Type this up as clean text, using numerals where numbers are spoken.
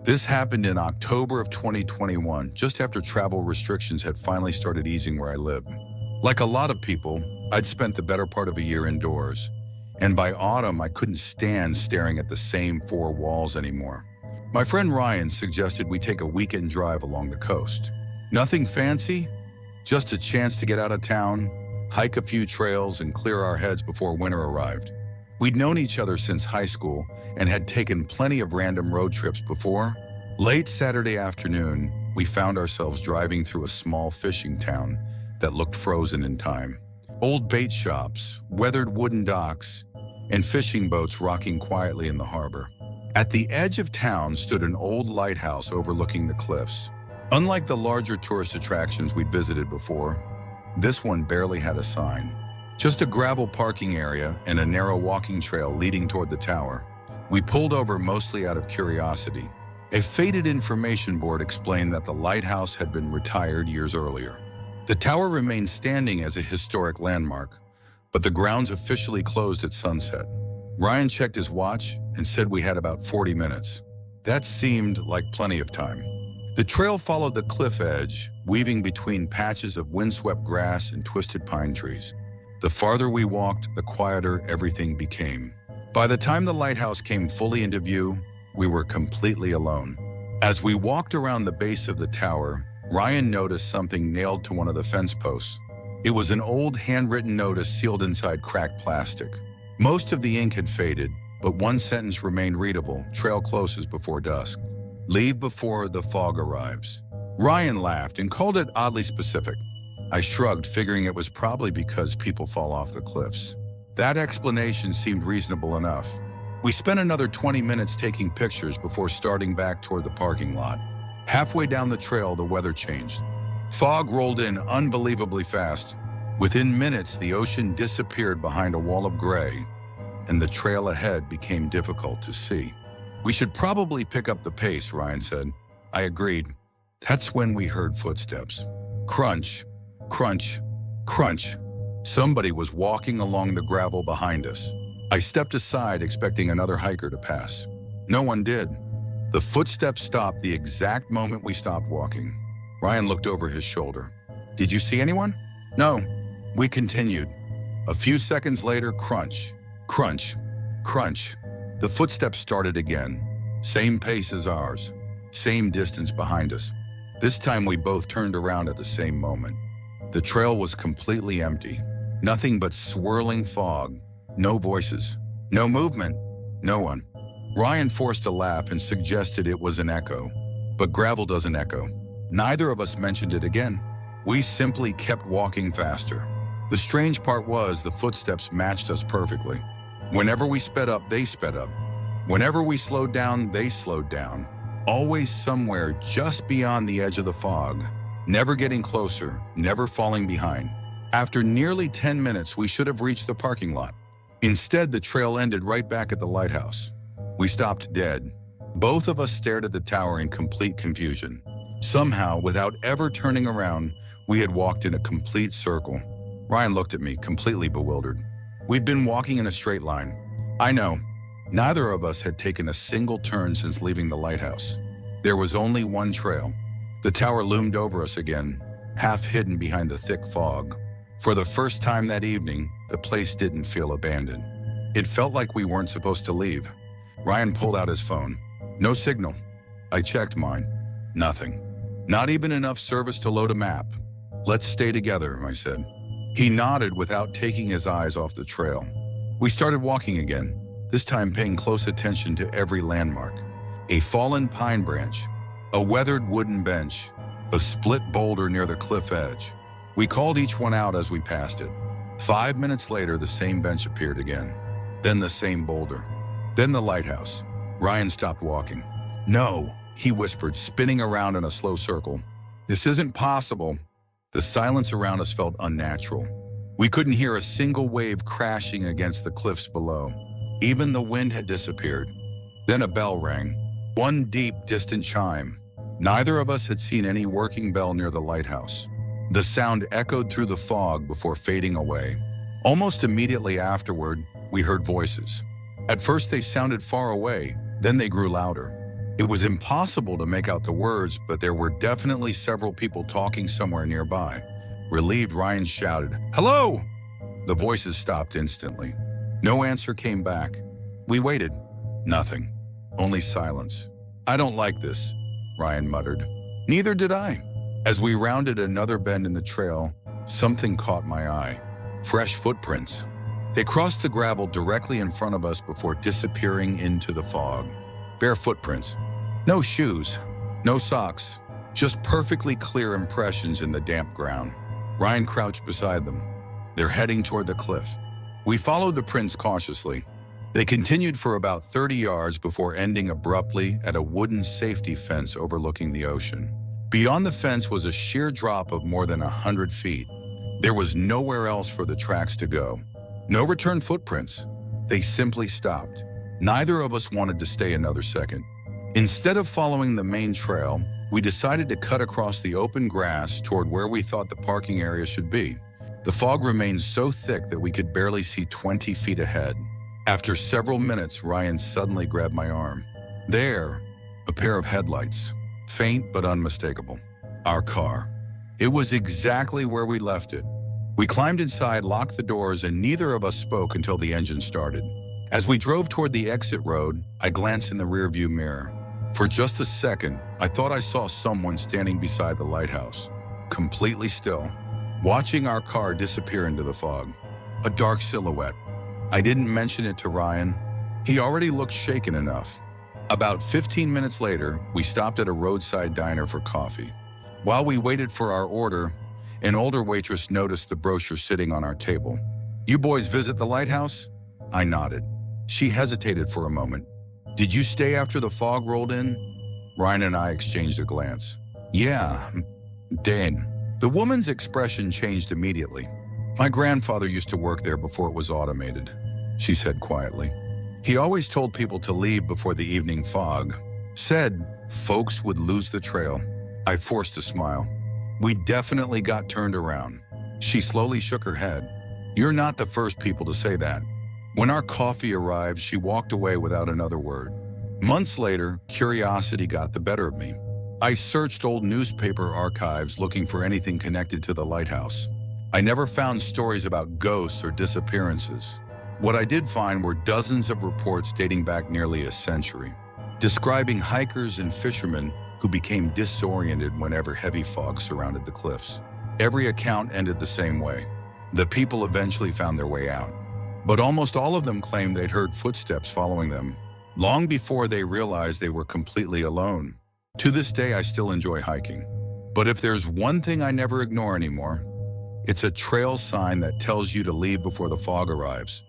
This happened in October of 2021, just after travel restrictions had finally started easing where I live. Like a lot of people, I'd spent the better part of a year indoors, and by autumn I couldn't stand staring at the same four walls anymore. My friend Ryan suggested we take a weekend drive along the coast. Nothing fancy, just a chance to get out of town, hike a few trails, and clear our heads before winter arrived. We'd known each other since high school and had taken plenty of random road trips before. Late Saturday afternoon, we found ourselves driving through a small fishing town that looked frozen in time. Old bait shops, weathered wooden docks, and fishing boats rocking quietly in the harbor. At the edge of town stood an old lighthouse overlooking the cliffs. Unlike the larger tourist attractions we'd visited before, this one barely had a sign. Just a gravel parking area and a narrow walking trail leading toward the tower. We pulled over mostly out of curiosity. A faded information board explained that the lighthouse had been retired years earlier. The tower remained standing as a historic landmark, but the grounds officially closed at sunset. Ryan checked his watch and said we had about 40 minutes. That seemed like plenty of time. The trail followed the cliff edge, weaving between patches of windswept grass and twisted pine trees. The farther we walked, the quieter everything became. By the time the lighthouse came fully into view, we were completely alone. As we walked around the base of the tower, Ryan noticed something nailed to one of the fence posts. It was an old handwritten notice sealed inside cracked plastic. Most of the ink had faded, but one sentence remained readable: trail closes before dusk. Leave before the fog arrives. Ryan laughed and called it oddly specific. I shrugged, figuring it was probably because people fall off the cliffs. That explanation seemed reasonable enough. We spent another 20 minutes taking pictures before starting back toward the parking lot. Halfway down the trail, the weather changed. Fog rolled in unbelievably fast. Within minutes, the ocean disappeared behind a wall of gray, and the trail ahead became difficult to see. We should probably pick up the pace, Ryan said. I agreed. That's when we heard footsteps. Crunch, crunch, crunch. Somebody was walking along the gravel behind us. I stepped aside, expecting another hiker to pass. No one did. The footsteps stopped the exact moment we stopped walking. Ryan looked over his shoulder. Did you see anyone? No. We continued. A few seconds later, crunch, crunch, crunch. The footsteps started again. Same pace as ours. Same distance behind us. This time we both turned around at the same moment. The trail was completely empty. Nothing but swirling fog. No voices. No movement. No one. Ryan forced a laugh and suggested it was an echo. But gravel doesn't echo. Neither of us mentioned it again. We simply kept walking faster. The strange part was the footsteps matched us perfectly. Whenever we sped up, they sped up. Whenever we slowed down, they slowed down. Always somewhere just beyond the edge of the fog. Never getting closer, never falling behind. After nearly 10 minutes, we should have reached the parking lot. Instead, the trail ended right back at the lighthouse. We stopped dead. Both of us stared at the tower in complete confusion. Somehow, without ever turning around, we had walked in a complete circle. Ryan looked at me, completely bewildered. We'd been walking in a straight line. I know. Neither of us had taken a single turn since leaving the lighthouse. There was only one trail. The tower loomed over us again, half hidden behind the thick fog. For the first time that evening, the place didn't feel abandoned. It felt like we weren't supposed to leave. Ryan pulled out his phone. No signal. I checked mine. Nothing. Not even enough service to load a map. Let's stay together, I said. He nodded without taking his eyes off the trail. We started walking again, this time paying close attention to every landmark. A fallen pine branch, a weathered wooden bench, a split boulder near the cliff edge. We called each one out as we passed it. 5 minutes later, the same bench appeared again. Then the same boulder. Then the lighthouse. Ryan stopped walking. No, he whispered, spinning around in a slow circle. This isn't possible. The silence around us felt unnatural. We couldn't hear a single wave crashing against the cliffs below. Even the wind had disappeared. Then a bell rang. One deep, distant chime. Neither of us had seen any working bell near the lighthouse. The sound echoed through the fog before fading away. Almost immediately afterward, we heard voices. At first they sounded far away, then they grew louder. It was impossible to make out the words, but there were definitely several people talking somewhere nearby. Relieved, Ryan shouted, "Hello!" The voices stopped instantly. No answer came back. We waited. Nothing. Only silence. "I don't like this," Ryan muttered. Neither did I. As we rounded another bend in the trail, something caught my eye. Fresh footprints. They crossed the gravel directly in front of us before disappearing into the fog. Bare footprints. No shoes, no socks, just perfectly clear impressions in the damp ground. Ryan crouched beside them. They're heading toward the cliff. We followed the prints cautiously. They continued for about 30 yards before ending abruptly at a wooden safety fence overlooking the ocean. Beyond the fence was a sheer drop of more than 100 feet. There was nowhere else for the tracks to go. No return footprints. They simply stopped. Neither of us wanted to stay another second. Instead of following the main trail, we decided to cut across the open grass toward where we thought the parking area should be. The fog remained so thick that we could barely see 20 feet ahead. After several minutes, Ryan suddenly grabbed my arm. There, a pair of headlights, faint but unmistakable. Our car. It was exactly where we left it. We climbed inside, locked the doors, and neither of us spoke until the engine started. As we drove toward the exit road, I glanced in the rearview mirror. For just a second, I thought I saw someone standing beside the lighthouse, completely still, watching our car disappear into the fog. A dark silhouette. I didn't mention it to Ryan. He already looked shaken enough. About 15 minutes later, we stopped at a roadside diner for coffee. While we waited for our order, an older waitress noticed the brochure sitting on our table. "You boys visit the lighthouse?" I nodded. She hesitated for a moment. "Did you stay after the fog rolled in?" Ryan and I exchanged a glance. "Yeah, dang." The woman's expression changed immediately. "My grandfather used to work there before it was automated," she said quietly. "He always told people to leave before the evening fog. Said folks would lose the trail." I forced a smile. "We definitely got turned around." She slowly shook her head. "You're not the first people to say that." When our coffee arrived, she walked away without another word. Months later, curiosity got the better of me. I searched old newspaper archives looking for anything connected to the lighthouse. I never found stories about ghosts or disappearances. What I did find were dozens of reports dating back nearly a century, describing hikers and fishermen who became disoriented whenever heavy fog surrounded the cliffs. Every account ended the same way. The people eventually found their way out. But almost all of them claimed they'd heard footsteps following them, long before they realized they were completely alone. To this day, I still enjoy hiking. But if there's one thing I never ignore anymore, it's a trail sign that tells you to leave before the fog arrives.